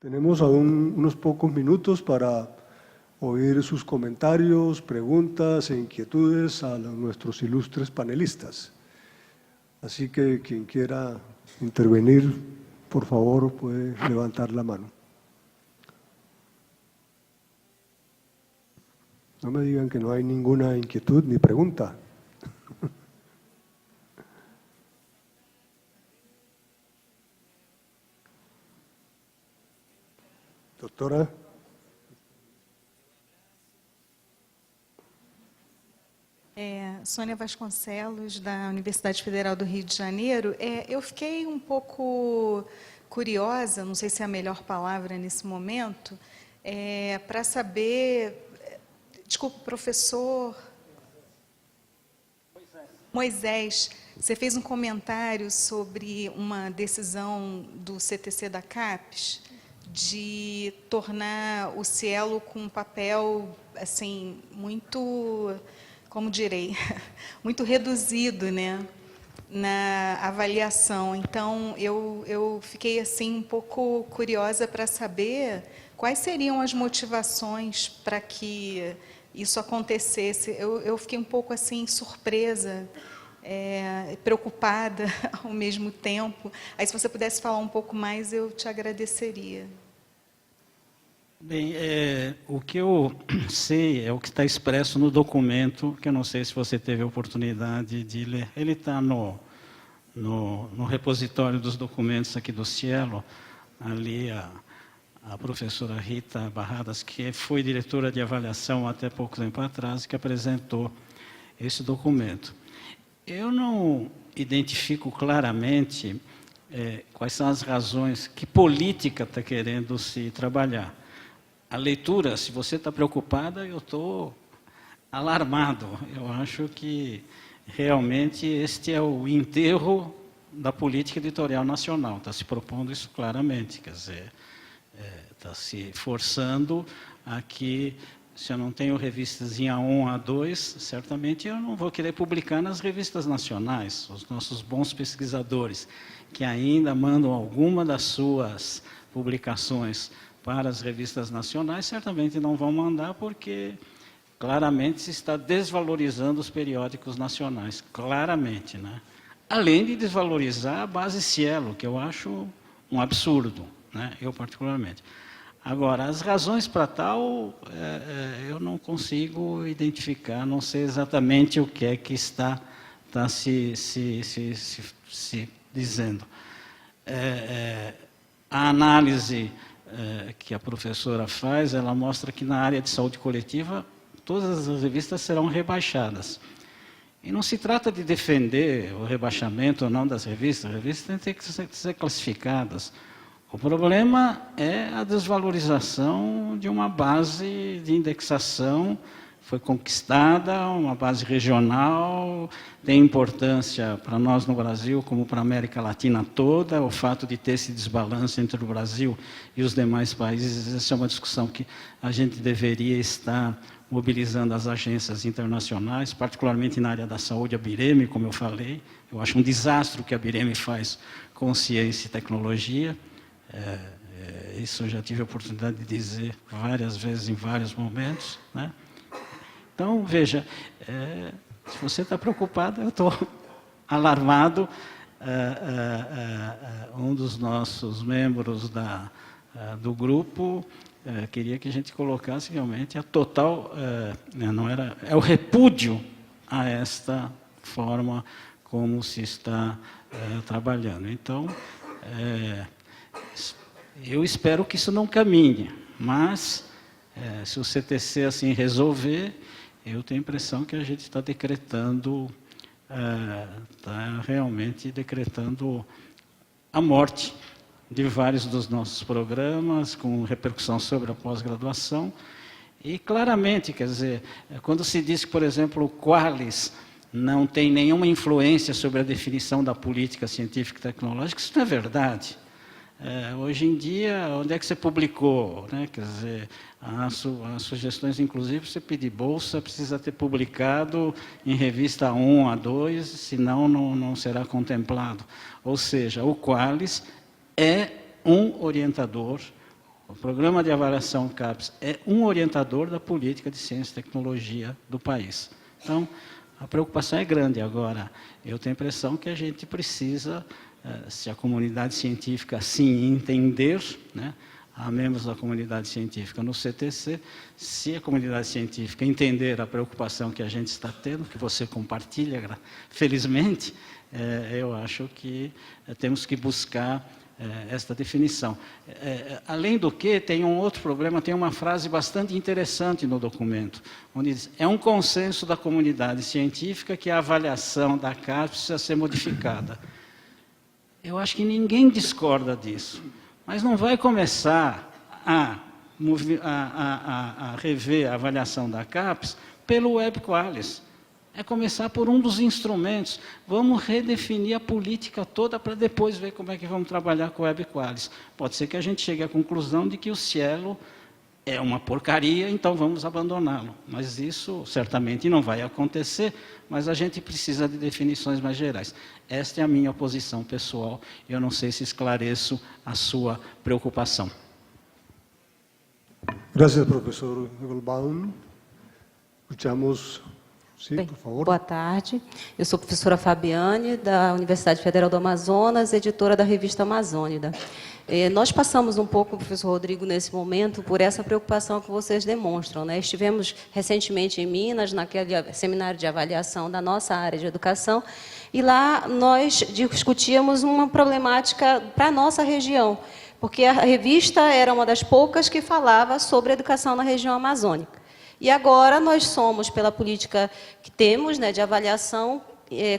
Tenemos aún unos pocos minutos para oír sus comentarios, preguntas e inquietudes a nuestros ilustres panelistas. Así que quien quiera intervenir, por favor, puede levantar la mano. No me digan que no hay ninguna inquietud ni pregunta. Doutora? Sônia Vasconcelos, da Universidade Federal do Rio de Janeiro. Eu fiquei um pouco curiosa, não sei se é a melhor palavra nesse momento, para saber... Desculpa, professor... Moisés, você fez um comentário sobre uma decisão do CTC da CAPES de tornar o Cielo com um papel assim, muito, como direi, muito reduzido, né, na avaliação. Então, eu fiquei assim, um pouco curiosa para saber quais seriam as motivações para que isso acontecesse. Eu fiquei um pouco assim, surpresa, preocupada ao mesmo tempo. Aí, se você pudesse falar um pouco mais, eu te agradeceria. Bem, o que eu sei é o que está expresso no documento, que eu não sei se você teve a oportunidade de ler. Ele está no repositório dos documentos aqui do Cielo, ali a professora Rita Barradas, que foi diretora de avaliação até pouco tempo atrás, que apresentou esse documento. Eu não identifico claramente quais são as razões, que política está querendo se trabalhar. A leitura, se você está preocupada, eu estou alarmado. Eu acho que realmente este é o enterro da política editorial nacional. Está se propondo isso claramente, quer dizer, está se forçando a que, se eu não tenho revistas em A1, A2, certamente eu não vou querer publicar nas revistas nacionais. Os nossos bons pesquisadores, que ainda mandam alguma das suas publicações para as revistas nacionais, certamente não vão mandar, porque claramente se está desvalorizando os periódicos nacionais, claramente, né? Além de desvalorizar a base Cielo, que eu acho um absurdo, né? Eu particularmente. Agora, as razões para tal, eu não consigo identificar, não sei exatamente o que é que está se dizendo. A análise que a professora faz, ela mostra que na área de saúde coletiva, todas as revistas serão rebaixadas. E não se trata de defender o rebaixamento ou não das revistas, as revistas têm que ser classificadas. O problema é a desvalorização de uma base de indexação, foi conquistada, uma base regional, tem importância para nós no Brasil, como para a América Latina toda, o fato de ter esse desbalanço entre o Brasil e os demais países, essa é uma discussão que a gente deveria estar mobilizando as agências internacionais, particularmente na área da saúde, a BIREME, como eu falei. Eu acho um desastre o que a BIREME faz com ciência e tecnologia. Isso eu já tive a oportunidade de dizer várias vezes, em vários momentos, né? Então, veja, se você está preocupado, eu estou alarmado. Um dos nossos membros do grupo queria que a gente colocasse realmente a total, é o repúdio a esta forma como se está trabalhando. Então, eu espero que isso não caminhe, mas se o CTC assim resolver, eu tenho a impressão que a gente está decretando, está realmente decretando a morte de vários dos nossos programas, com repercussão sobre a pós-graduação. E claramente, quer dizer, quando se diz que, por exemplo, o Qualis não tem nenhuma influência sobre a definição da política científica e tecnológica, isso não é verdade. Hoje em dia, onde é que você publicou, né? Quer dizer, as sugestões, inclusive, você pedir bolsa, precisa ter publicado em revista A1, A2, senão não será contemplado. Ou seja, o Qualis é um orientador, O Programa de Avaliação CAPES é um orientador da política de ciência e tecnologia do país. Então, a preocupação é grande. Agora, eu tenho a impressão que a gente precisa, se a comunidade científica assim entender, né, há membros da comunidade científica no CTC, se a comunidade científica entender a preocupação que a gente está tendo, que você compartilha, felizmente, eu acho que temos que buscar esta definição. Além do que, tem um outro problema, tem uma frase bastante interessante no documento, onde diz, é um consenso da comunidade científica que a avaliação da CAPES precisa ser modificada. Eu acho que ninguém discorda disso, mas não vai começar a rever a avaliação da CAPES pelo Web Qualis. É começar por um dos instrumentos. Vamos redefinir a política toda para depois ver como é que vamos trabalhar com o Web Qualis. Pode ser que a gente chegue à conclusão de que o Cielo é uma porcaria, então vamos abandoná-lo. Mas isso certamente não vai acontecer, mas a gente precisa de definições mais gerais. Esta é a minha posição pessoal. Eu não sei se esclareço a sua preocupação. Gracias, professor Egelbaum. Escuchamos... Sim, Bem, por favor. boa tarde. Eu sou a professora Fabiane, da Universidade Federal do Amazonas, editora da revista Amazônida. Nós passamos um pouco, professor Rodrigo, nesse momento, por essa preocupação que vocês demonstram, né? Estivemos recentemente em Minas, naquele seminário de avaliação da nossa área de educação, e lá nós discutíamos uma problemática para a nossa região, porque a revista era uma das poucas que falava sobre a educação na região amazônica. E agora nós somos, pela política que temos, né, de avaliação,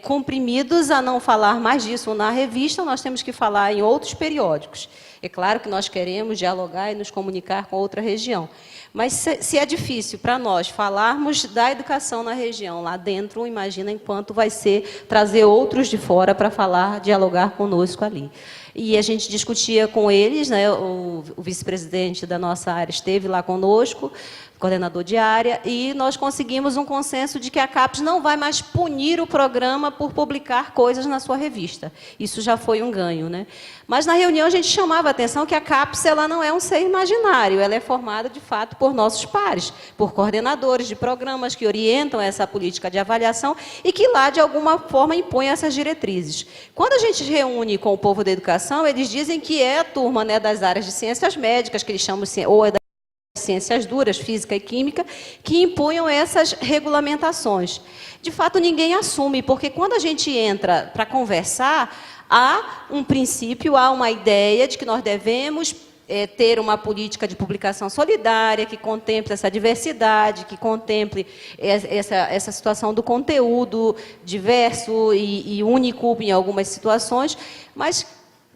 comprimidos a não falar mais disso na revista, nós temos que falar em outros periódicos. É claro que nós queremos dialogar e nos comunicar com outra região. Mas se é difícil para nós falarmos da educação na região, lá dentro, imagina enquanto vai ser trazer outros de fora para falar, dialogar conosco ali. E a gente discutia com eles, né, o vice-presidente da nossa área esteve lá conosco, coordenador de área, e nós conseguimos um consenso de que a CAPES não vai mais punir o programa por publicar coisas na sua revista. Isso já foi um ganho, né? Mas na reunião a gente chamava a atenção que a CAPES ela não é um ser imaginário, ela é formada de fato por nossos pares, por coordenadores de programas que orientam essa política de avaliação e que lá de alguma forma impõem essas diretrizes. Quando a gente reúne com o povo da educação, eles dizem que é a turma, né, das áreas de ciências médicas, que eles chamam ou das ciências duras, física e química, que impunham essas regulamentações. De fato, ninguém assume, porque quando a gente entra para conversar, há um princípio, há uma ideia de que nós devemos ter uma política de publicação solidária, que contemple essa diversidade, que contemple essa situação do conteúdo diverso e único em algumas situações, mas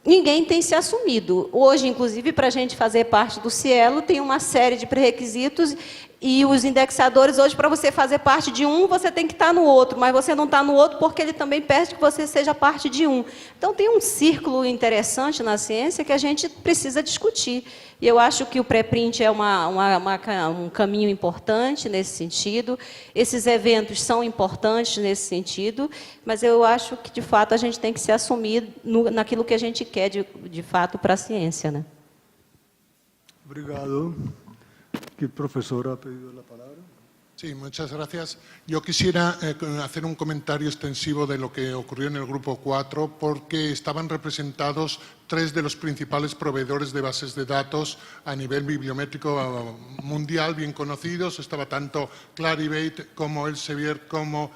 ninguém tem se assumido. Hoje, inclusive, para a gente fazer parte do Cielo, tem uma série de pré-requisitos e os indexadores, hoje, para você fazer parte de um, você tem que estar no outro, mas você não está no outro porque ele também pede que você seja parte de um. Então, tem um círculo interessante na ciência que a gente precisa discutir. E eu acho que o pré-print é um caminho importante nesse sentido. Esses eventos são importantes nesse sentido, mas eu acho que, de fato, a gente tem que se assumir naquilo que a gente quer, de fato, para a ciência, né? Obrigado. ¿Qué profesor ha pedido la palabra? Sí, muchas gracias. Yo quisiera hacer un comentario extensivo de lo que ocurrió en el Grupo 4, porque estaban representados tres de los principales proveedores de bases de datos a nivel bibliométrico mundial, bien conocidos. Estaba tanto Clarivate como Elsevier como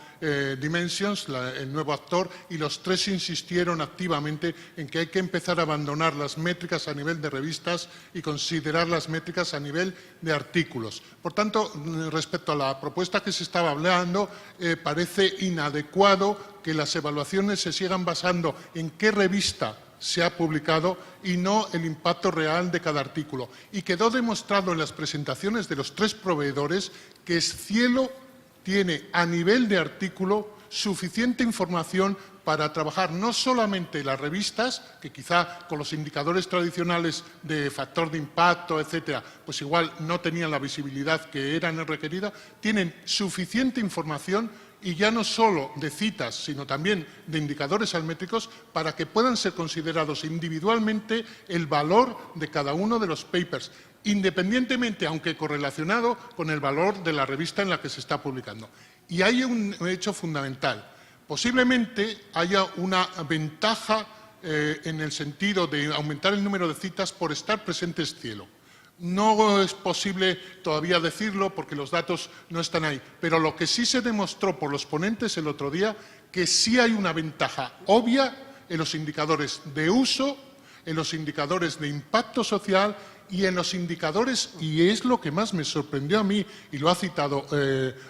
Dimensions, el nuevo actor, y los tres insistieron activamente en que hay que empezar a abandonar las métricas a nivel de revistas y considerar las métricas a nivel de artículos. Por tanto, respecto a la propuesta que se estaba hablando, parece inadecuado que las evaluaciones se sigan basando en qué revista se ha publicado y no el impacto real de cada artículo. Y quedó demostrado en las presentaciones de los tres proveedores que Cielo tiene a nivel de artículo suficiente información para trabajar no solamente las revistas, que quizá con los indicadores tradicionales de factor de impacto, etcétera, pues igual no tenían la visibilidad que era requerida, tienen suficiente información y ya no solo de citas, sino también de indicadores salmétricos para que puedan ser considerados individualmente el valor de cada uno de los papers, independientemente, aunque correlacionado con el valor de la revista en la que se está publicando. Y hay un hecho fundamental. Posiblemente haya una ventaja en el sentido de aumentar el número de citas por estar presentes Cielo. No es posible todavía decirlo porque los datos no están ahí, pero lo que sí se demostró por los ponentes el otro día, que sí hay una ventaja obvia en los indicadores de uso, en los indicadores de impacto social y en los indicadores, y es lo que más me sorprendió a mí, y lo ha citado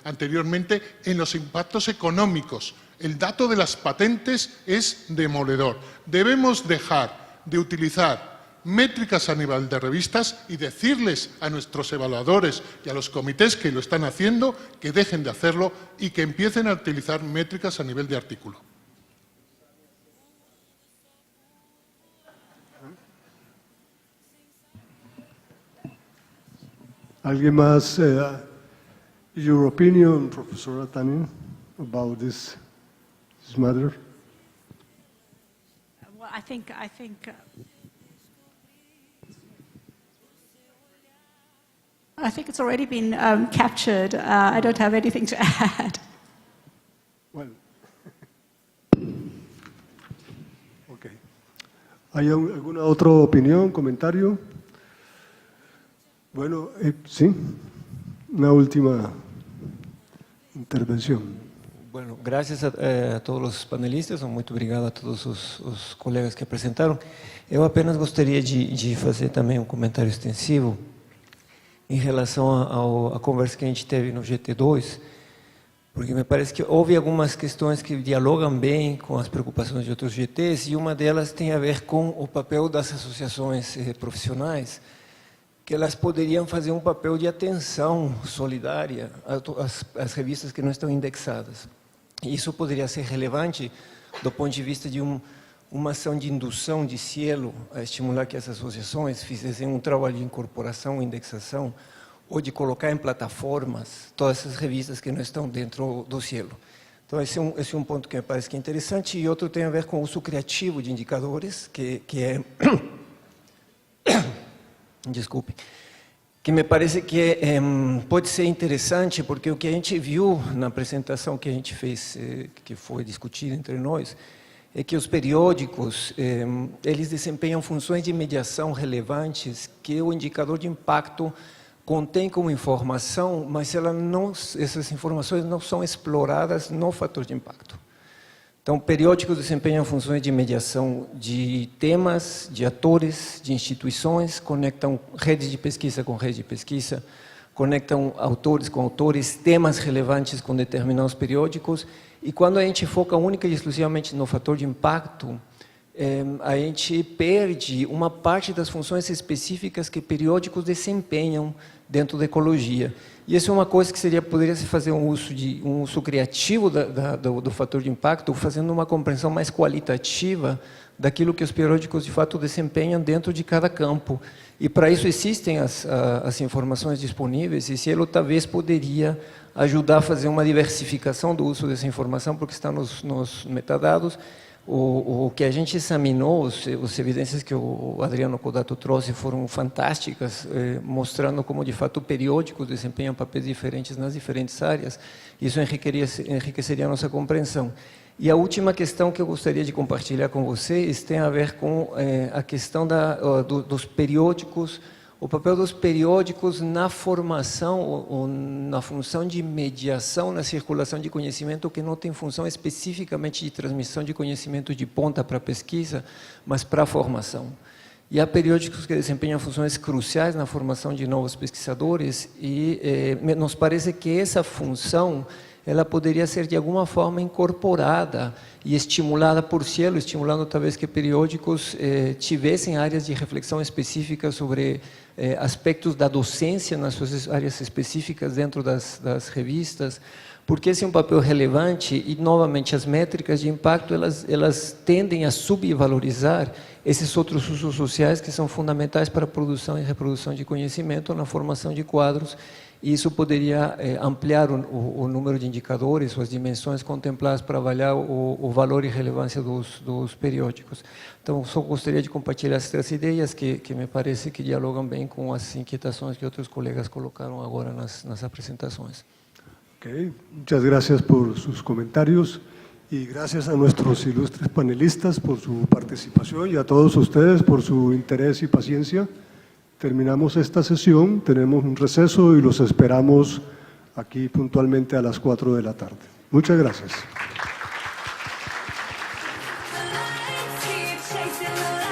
anteriormente, en los impactos económicos. El dato de las patentes es demoledor. Debemos dejar de utilizar métricas a nivel de revistas y decirles a nuestros evaluadores y a los comités que lo están haciendo que dejen de hacerlo y que empiecen a utilizar métricas a nivel de artículo. ¿Alguien más? Your opinion, Professor Tania, about this matter? Well, I think it's already been captured. I don't have anything to add. Well, okay. ¿Hay alguna otra opinión, comentario? Bueno, sí, una última intervenção. Bueno, graças a todos os panelistas, muito obrigado a todos os colegas que apresentaram. Eu apenas gostaria de fazer também um comentário extensivo em relação à conversa que a gente teve no GT2, porque me parece que houve algumas questões que dialogam bem com as preocupações de outros GTs, e uma delas tem a ver com o papel das associações profissionais, que elas poderiam fazer um papel de atenção solidária às revistas que não estão indexadas. Isso poderia ser relevante do ponto de vista de uma ação de indução de Cielo a estimular que as associações fizessem um trabalho de incorporação, indexação, ou de colocar em plataformas todas essas revistas que não estão dentro do Cielo. Então, esse é um ponto que me parece que é interessante, e outro tem a ver com o uso criativo de indicadores, que é... Desculpe. Que me parece que pode ser interessante, porque o que a gente viu na apresentação que a gente fez, que foi discutida entre nós, é que os periódicos, eles desempenham funções de mediação relevantes que o indicador de impacto contém como informação, mas essas informações não são exploradas no fator de impacto. Então, periódicos desempenham funções de mediação de temas, de atores, de instituições, conectam redes de pesquisa com redes de pesquisa, conectam autores com autores, temas relevantes com determinados periódicos, e quando a gente foca única e exclusivamente no fator de impacto, a gente perde uma parte das funções específicas que periódicos desempenham dentro da ecologia. E isso é uma coisa que poderia se fazer um uso criativo do fator de impacto, fazendo uma compreensão mais qualitativa daquilo que os periódicos de fato desempenham dentro de cada campo. E para isso existem as informações disponíveis, e Cielo talvez poderia ajudar a fazer uma diversificação do uso dessa informação, porque está nos metadados. O que a gente examinou, as evidências que o Adriano Codato trouxe foram fantásticas, mostrando como, de fato, periódicos desempenham papéis diferentes nas diferentes áreas. Isso enriqueceria a nossa compreensão. E a última questão que eu gostaria de compartilhar com vocês tem a ver com a questão dos periódicos, o papel dos periódicos na formação ou na função de mediação na circulação de conhecimento, que não tem função especificamente de transmissão de conhecimento de ponta para a pesquisa, mas para a formação. E há periódicos que desempenham funções cruciais na formação de novos pesquisadores, e nos parece que essa função ela poderia ser de alguma forma incorporada e estimulada por Cielo, estimulando talvez que periódicos tivessem áreas de reflexão específicas sobre aspectos da docência nas suas áreas específicas dentro das revistas, porque esse é um papel relevante e, novamente, as métricas de impacto, elas tendem a subvalorizar esses outros usos sociais que são fundamentais para a produção e reprodução de conhecimento na formação de quadros, e isso poderia ampliar o número de indicadores, ou as dimensões contempladas para avaliar o valor e relevância dos periódicos. Então, só gostaria de compartilhar essas ideias que me parece que dialogam bem com as inquietações que outros colegas colocaram agora nas apresentações. Okay. Muchas gracias por sus comentarios y gracias a nuestros ilustres panelistas por su participación y a todos ustedes por su interés y paciencia. Terminamos esta sesión, tenemos un receso y los esperamos aquí puntualmente a las 4 de la tarde. Muchas gracias. Keep chasing the light.